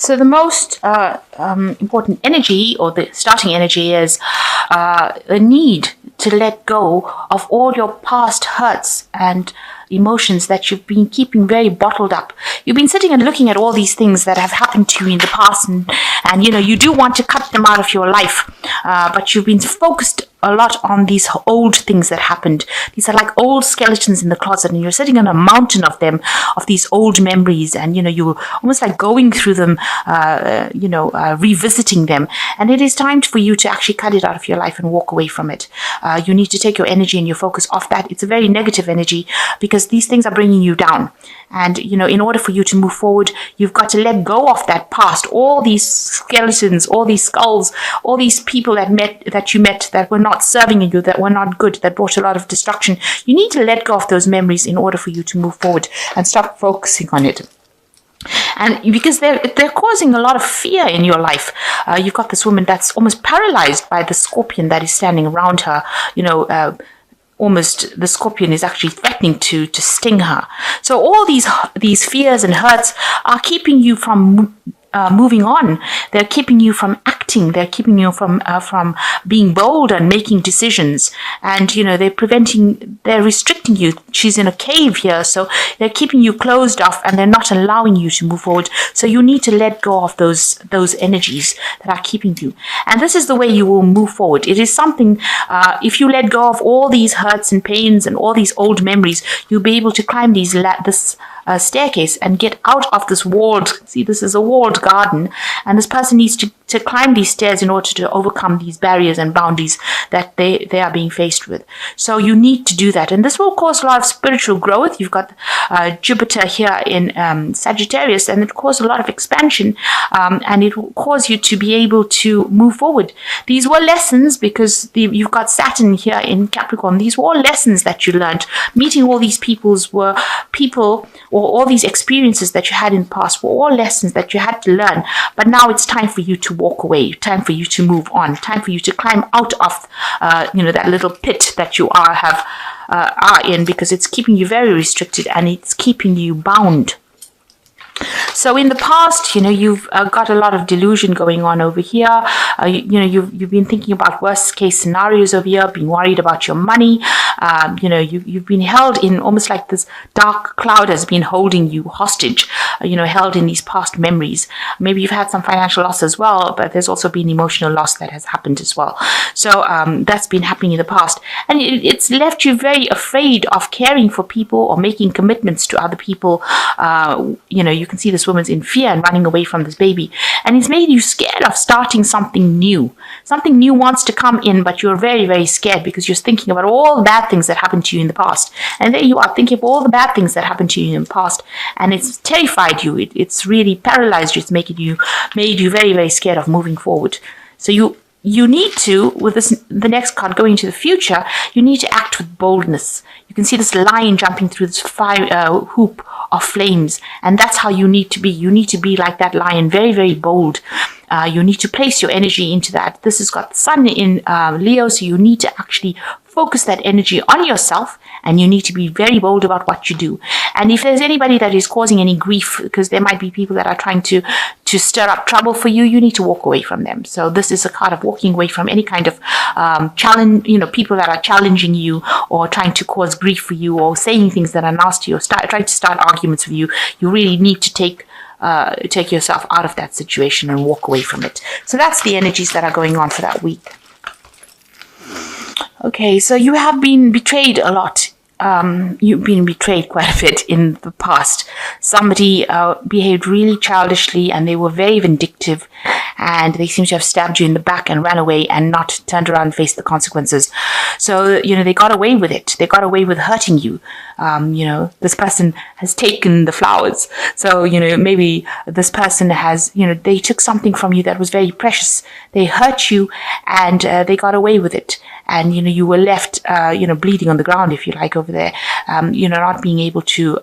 So the most important energy, or the starting energy, is a need to let go of all your past hurts and emotions that you've been keeping very bottled up. You've been sitting and looking at all these things that have happened to you in the past, and you do want to cut them out of your life, but you've been focused a lot on these old things that happened. These are like old skeletons in the closet, and you're sitting on a mountain of them, of these old memories, and you're almost like going through them, revisiting them. And it is time for you to actually cut it out of your life and walk away from it. You need to take your energy and your focus off that. It's a very negative energy because these things are bringing you down. And, in order for you to move forward, you've got to let go of that past, all these skeletons, all these skulls, all these people that you met that were not serving you, that were not good, that brought a lot of destruction. You need to let go of those memories in order for you to move forward and stop focusing on it. And because they're causing a lot of fear in your life. You've got this woman that's almost paralyzed by the scorpion that is standing around her, almost the scorpion is actually threatening to sting her. So all these fears and hurts are keeping you from moving on. They're keeping you from acting. They're keeping you from being bold and making decisions. And they're restricting you. She's in a cave here, so they're keeping you closed off, and they're not allowing you to move forward. So you need to let go of those energies that are keeping you. And this is the way you will move forward. It is something. If you let go of all these hurts and pains and all these old memories, you'll be able to climb this staircase and get out of this walled. See, this is a walled garden, and this person needs to climb these stairs in order to overcome these barriers and boundaries that they are being faced with. So you need to do that, and this will cause a lot of spiritual growth. You've got Jupiter here in Sagittarius, and it causes a lot of expansion, and it will cause you to be able to move forward. These were lessons because you've got Saturn here in Capricorn. These were all lessons that you learned. Meeting all these or all these experiences that you had in the past were all lessons that you had to learn. But now it's time for you to walk away, time for you to move on, time for you to climb out of that little pit that you are in, because it's keeping you very restricted and it's keeping you bound. So in the past, you've got a lot of delusion going on over here. You've been thinking about worst case scenarios over here, being worried about your money. You've been held in almost like this dark cloud has been holding you hostage, held in these past memories. Maybe you've had some financial loss as well, but there's also been emotional loss that has happened as well. So that's been happening in the past. And it's left you very afraid of caring for people or making commitments to other people. You can see this woman's in fear and running away from this baby. And it's made you scared of starting something new. Something new wants to come in, but you're very, very scared because you're thinking about all the bad things that happened to you in the past. And there you are thinking of all the bad things that happened to you in the past. And it's terrified you. It's really paralyzed you. It's made you very, very scared of moving forward. So you need to, with the next card going to the future, you need to act with boldness. You can see this lion jumping through this hoop of flames, and that's how you need to be. You need to be like that lion, very, very bold. You need to place your energy into that. This has got the sun in Leo, so you need to actually focus that energy on yourself, and you need to be very bold about what you do. And if there's anybody that is causing any grief, because there might be people that are trying to stir up trouble for you, you need to walk away from them. So this is a card of walking away from any kind of challenge, people that are challenging you or trying to cause grief for you or saying things that are nasty or trying to start arguments with you. You really need to take yourself out of that situation and walk away from it. So that's the energies that are going on for that week. Okay, so you have been betrayed a lot. You've been betrayed quite a bit in the past. Somebody behaved really childishly and they were very vindictive, and they seem to have stabbed you in the back and ran away and not turned around and faced the consequences. So, they got away with it. They got away with hurting you. This person has taken the flowers. So, maybe this person has, they took something from you that was very precious. They hurt you and they got away with it. And, you were left, bleeding on the ground, if you like, over there, not being able to,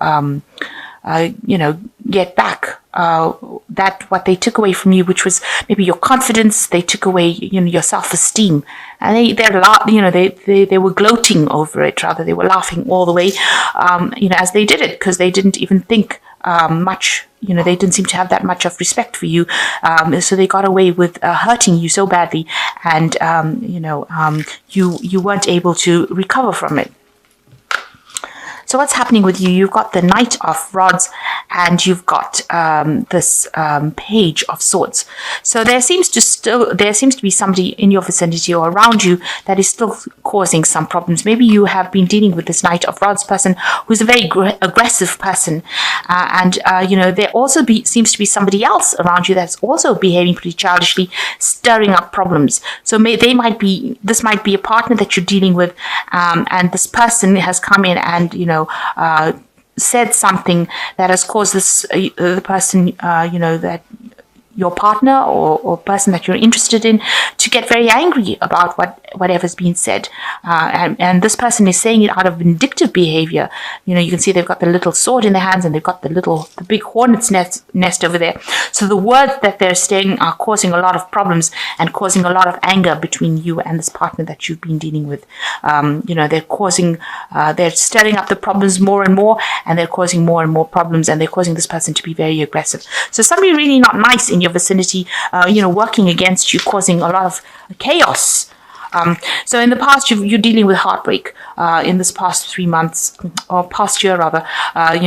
get back that what they took away from you, which was maybe your confidence. They took away, your self-esteem, and they were gloating over it. Rather, they were laughing all the way, as they did it, because they didn't even think much they didn't seem to have that much of respect for you. So they got away with hurting you so badly, and you weren't able to recover from it. So what's happening with you? You've got the Knight of Rods, and you've got this Page of Swords. So there seems to be somebody in your vicinity or around you that is still causing some problems. Maybe you have been dealing with this Knight of Rods person who's a very aggressive person, and there also seems to be somebody else around you that's also behaving pretty childishly, stirring up problems. So this might be a partner that you're dealing with, and this person has come in and said something that has caused the person, that your partner or person that you're interested in to get very angry about whatever's been said. And this person is saying it out of vindictive behavior. You can see they've got the little sword in their hands, and they've got the big hornet's nest over there. So the words that they're saying are causing a lot of problems and causing a lot of anger between you and this partner that you've been dealing with. They're stirring up the problems more and more, and they're causing more and more problems, and they're causing this person to be very aggressive. So somebody really not nice in your vicinity, working against you, causing a lot of chaos. So in the past, you're dealing with heartbreak. In this past 3 months, or past year rather,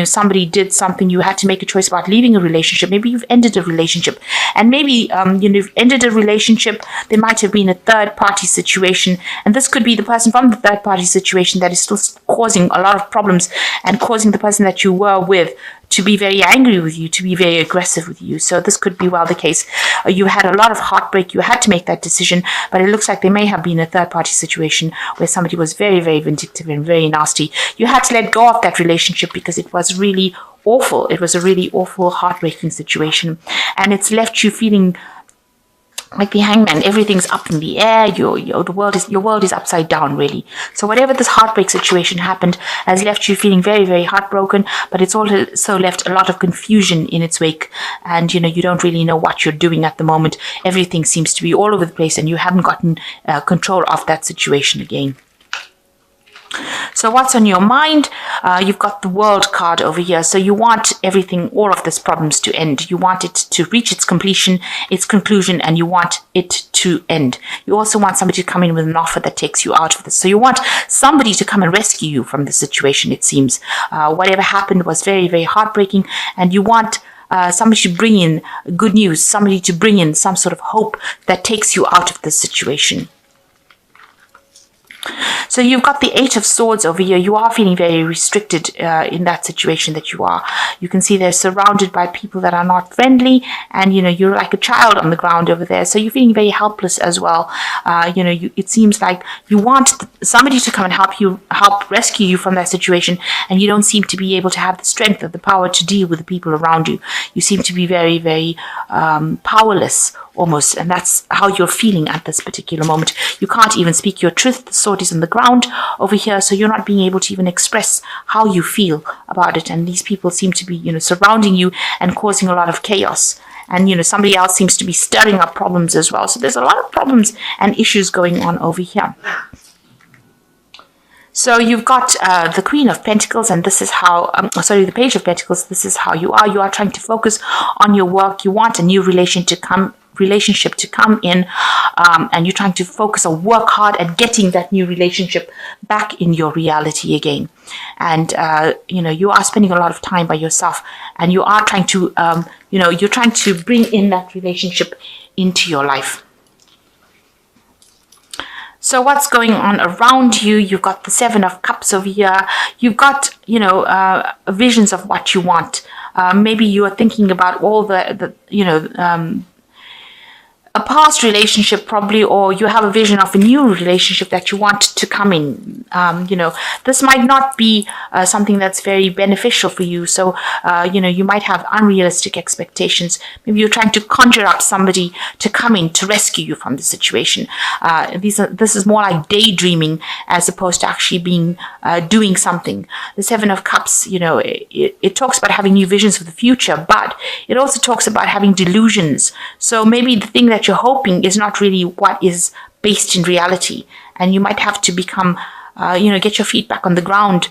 somebody did something. You had to make a choice about leaving a relationship. Maybe you've ended a relationship, and maybe you've ended a relationship. There might have been a third-party situation, and this could be the person from the third-party situation that is still causing a lot of problems and causing the person that you were with to be very angry with you, to be very aggressive with you. So this could be the case. You had a lot of heartbreak. You had to make that decision, but it looks like there may have been a third-party situation where somebody was very, very vindictive and very nasty. You had to let go of that relationship because it was really awful. It was a really awful, heartbreaking situation, and it's left you feeling like the Hangman. Everything's up in the air. Your world is upside down, really. So whatever this heartbreak situation happened has left you feeling very, very heartbroken, but it's also left a lot of confusion in its wake, and you don't really know what you're doing at the moment. Everything seems to be all over the place, and you haven't gotten control of that situation again. So what's on your mind? You've got the World card over here. So you want everything, all of these problems to end. You want it to reach its completion, its conclusion, and you want it to end. You also want somebody to come in with an offer that takes you out of this. So you want somebody to come and rescue you from the situation, it seems. Whatever happened was very, very heartbreaking, and you want somebody to bring in good news, somebody to bring in some sort of hope that takes you out of this situation. So you've got the Eight of Swords over here. You are feeling very restricted in that situation that you are. You can see they're surrounded by people that are not friendly, and you're like a child on the ground over there. So you're feeling very helpless as well. It seems like you want somebody to come and help rescue you from that situation, and you don't seem to be able to have the strength or the power to deal with the people around you. You seem to be very, very powerless almost, and that's how you're feeling at this particular moment. You can't even speak your truth. The sword is on the ground over here, so you're not being able to even express how you feel about it, and these people seem to be surrounding you and causing a lot of chaos, and somebody else seems to be stirring up problems as well. So there's a lot of problems and issues going on over here. So you've got the Queen of Pentacles, and this is how, the Page of Pentacles. This is how you are. You are trying to focus on your work. You want a new relationship to come in, and you're trying to focus or work hard at getting that new relationship back in your reality again. And you are spending a lot of time by yourself, and you are trying to you're trying to bring in that relationship into your life. So what's going on around you? You've got the Seven of Cups over here. You've got, visions of what you want. Maybe you are thinking about all a past relationship probably, or you have a vision of a new relationship that you want to come in. This might not be something that's very beneficial for you. So, you might have unrealistic expectations. Maybe you're trying to conjure up somebody to come in to rescue you from the situation. This is more like daydreaming as opposed to actually being doing something. The Seven of Cups, it talks about having new visions for the future, but it also talks about having delusions. So maybe the thing that you're hoping is not really what is based in reality, and you might have to become get your feet back on the ground,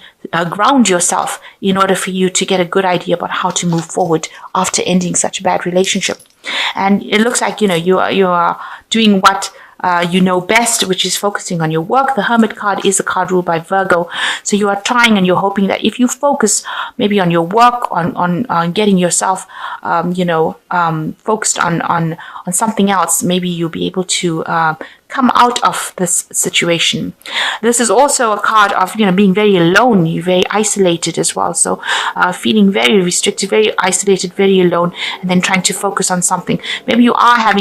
ground yourself in order for you to get a good idea about how to move forward after ending such a bad relationship. And it looks like, you are doing what you know best, which is focusing on your work. The Hermit card is a card ruled by Virgo. So you are trying and you're hoping that if you focus maybe on your work, on getting yourself, focused on something else, maybe you'll be able to come out of this situation. This is also a card of, being very alone. You're very isolated as well. So feeling very restricted, very isolated, very alone, and then trying to focus on something. Maybe you are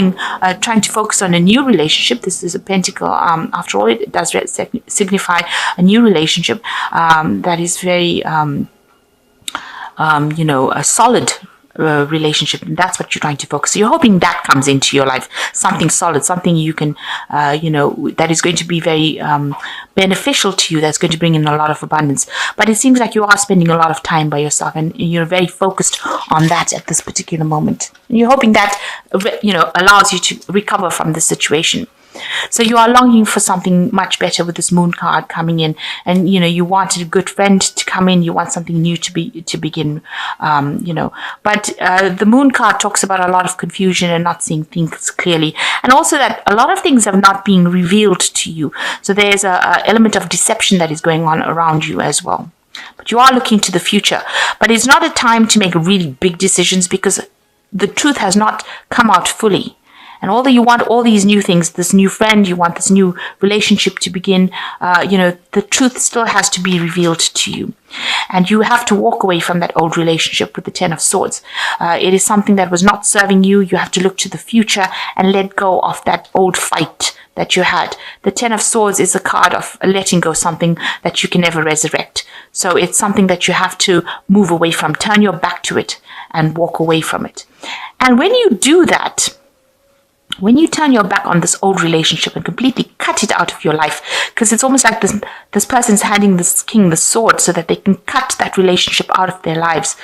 trying to focus on a new relationship. This is a pentacle. After all, it does signify a new relationship that is very, a solid relationship, and that's what you're trying to focus. So you're hoping that comes into your life, something solid, something you can, that is going to be very beneficial to you, that's going to bring in a lot of abundance. But it seems like you are spending a lot of time by yourself, and you're very focused on that at this particular moment. And you're hoping that, allows you to recover from the situation. So you are longing for something much better with this Moon card coming in, and you wanted a good friend to come in. You want something new to begin, But the Moon card talks about a lot of confusion and not seeing things clearly, and also that a lot of things are not being revealed to you. So there's a element of deception that is going on around you as well. But you are looking to the future. But it's not a time to make really big decisions because the truth has not come out fully. And although you want all these new things, this new friend, you want this new relationship to begin, the truth still has to be revealed to you. And you have to walk away from that old relationship with the Ten of Swords. It is something that was not serving you. You have to look to the future and let go of that old fight that you had. The Ten of Swords is a card of letting go something that you can never resurrect. So it's something that you have to move away from, turn your back to it and walk away from it. And when you do that, when you turn your back on this old relationship and completely cut it out of your life, because it's almost like this person's handing this king the sword so that they can cut that relationship out of their lives.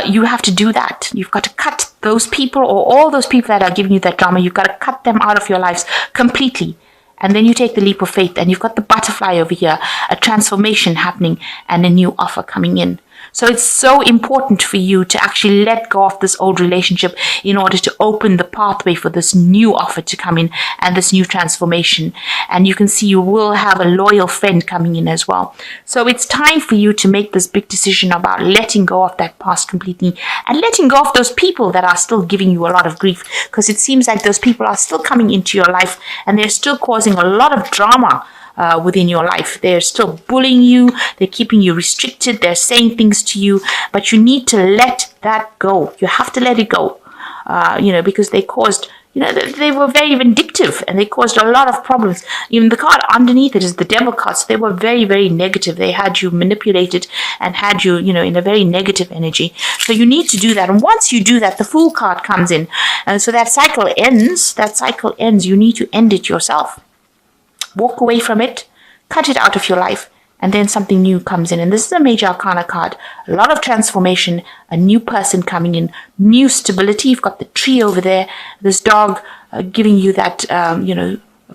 You have to do that. You've got to cut those people, or all those people that are giving you that drama. You've got to cut them out of your lives completely. And then you take the leap of faith, and you've got the butterfly over here, a transformation happening and a new offer coming in. So it's so important for you to actually let go of this old relationship in order to open the pathway for this new offer to come in and this new transformation. And you can see you will have a loyal friend coming in as well. So it's time for you to make this big decision about letting go of that past completely and letting go of those people that are still giving you a lot of grief, because it seems like those people are still coming into your life and they're still causing a lot of drama within your life. They're still bullying you. They're keeping you restricted. They're saying things to you, but you need to let that go. You have to let it go, because they caused, they were very vindictive and they caused a lot of problems. Even the card underneath it is the Devil card. So they were very, very negative. They had you manipulated and had you, in a very negative energy. So you need to do that. And once you do that, the Fool card comes in. And so that cycle ends. You need to end it yourself. Walk away from it, cut it out of your life, and then something new comes in. And this is a major arcana card. A lot of transformation, a new person coming in, new stability. You've got the tree over there, this dog giving you that,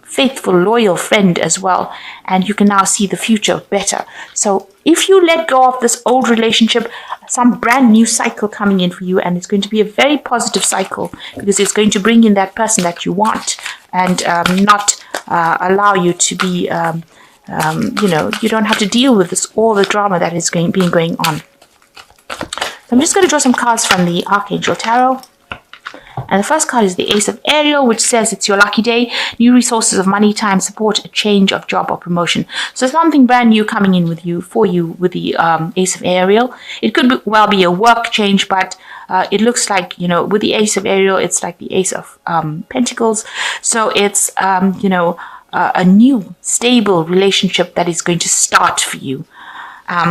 faithful, loyal friend as well. And you can now see the future better. So if you let go of this old relationship, some brand new cycle coming in for you, and it's going to be a very positive cycle because it's going to bring in that person that you want and not allow you to be, you don't have to deal with all the drama that is being going on. So I'm just going to draw some cards from the Archangel Tarot. And the first card is the Ace of Ariel, which says it's your lucky day. New resources of money, time, support, a change of job or promotion. So something brand new coming in with the Ace of Ariel. It could well be a work change, but it looks like, with the Ace of Ariel, it's like the Ace of Pentacles. So it's, a new, stable relationship that is going to start for you.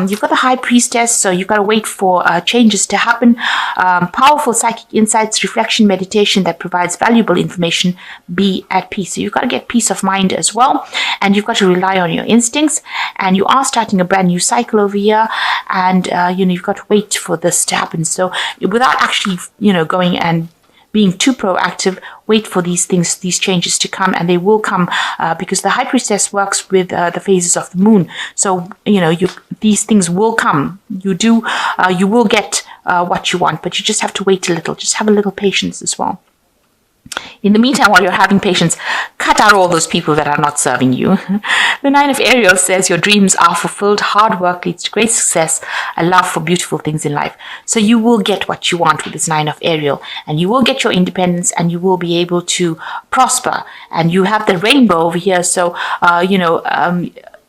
You've got the High Priestess, so you've got to wait for changes to happen. Powerful psychic insights, reflection, meditation that provides valuable information. Be at peace. So you've got to get peace of mind as well, and you've got to rely on your instincts. And you are starting a brand new cycle over here, and you've got to wait for this to happen. So without actually, going and being too proactive. Wait for these things, these changes to come, and they will come because the High Priestess works with the phases of the moon. So these things will come. You will get what you want, but you just have to wait a little. Just have a little patience as well. In the meantime, while you're having patience, cut out all those people that are not serving you. The Nine of Ariel says your dreams are fulfilled, hard work leads to great success, a love for beautiful things in life. So you will get what you want with this Nine of Ariel, and you will get your independence, and you will be able to prosper. And you have the rainbow over here, so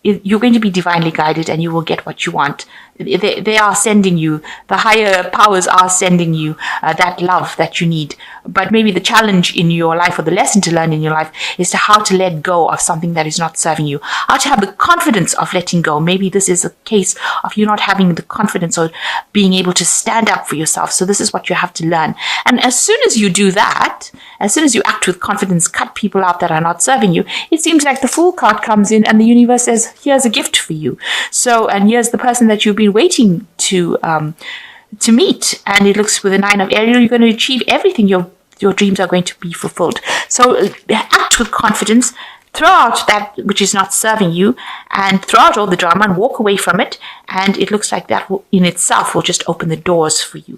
you're going to be divinely guided, and you will get what you want. They are sending you, the higher powers are sending you that love that you need. But maybe the challenge in your life, or the lesson to learn in your life, is to how to let go of something that is not serving you. How to have the confidence of letting go. Maybe this is a case of you not having the confidence or being able to stand up for yourself. So this is what you have to learn. And as soon as you do that, as soon as you act with confidence, cut people out that are not serving you, it seems like the Fool card comes in and the universe says, here's a gift for you. So, and here's the person that you've been waiting to meet, and it looks with the Nine of Ariel, you're going to achieve everything. Your dreams are going to be fulfilled. So act with confidence, throw out that which is not serving you, and throw out all the drama and walk away from it, and it looks like that will, in itself, will just open the doors for you.